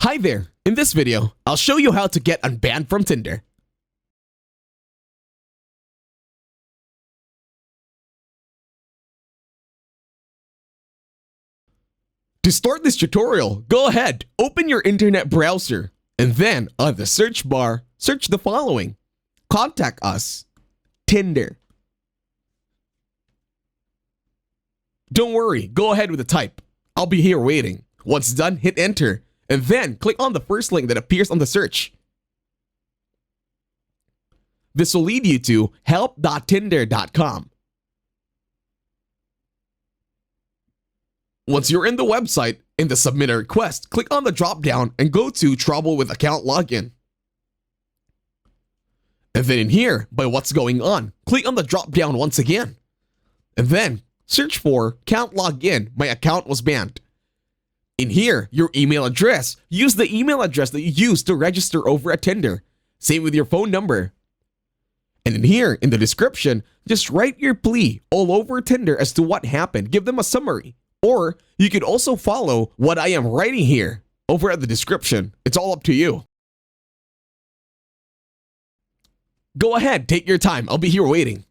Hi there! In this video, I'll show you how to get unbanned from Tinder. To start this tutorial, go ahead, open your internet browser, and then on the search bar, search the following. Contact us. Tinder. Don't worry, go ahead with the type. I'll be here waiting. Once done, hit enter, and then click on the first link that appears on the search. This will lead you to help.tinder.com. Once you're in the website, in the Submit a Request, click on the drop-down and go to Trouble with Account Login. And then in here, by What's Going On, click on the drop-down once again. And then, search for Can't Log In, my account was banned. In here, your email address, use the email address that you used to register over at Tinder. Same with your phone number. And in here, in the description, just write your plea all over Tinder as to what happened. Give them a summary. Or you could also follow what I am writing here over at the description. It's all up to you. Go ahead, take your time. I'll be here waiting.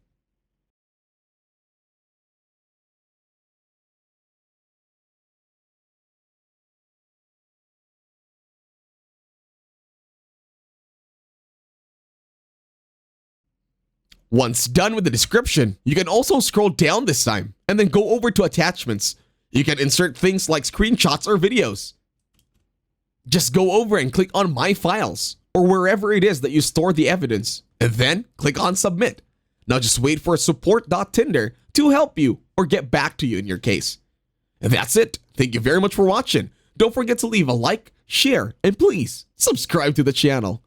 Once done with the description, you can also scroll down this time and then go over to attachments. You can insert things like screenshots or videos. Just go over and click on My Files or wherever it is that you store the evidence, and then click on Submit. Now just wait for support.tinder to help you or get back to you in your case. And that's it. Thank you very much for watching. Don't forget to leave a like, share, and please subscribe to the channel.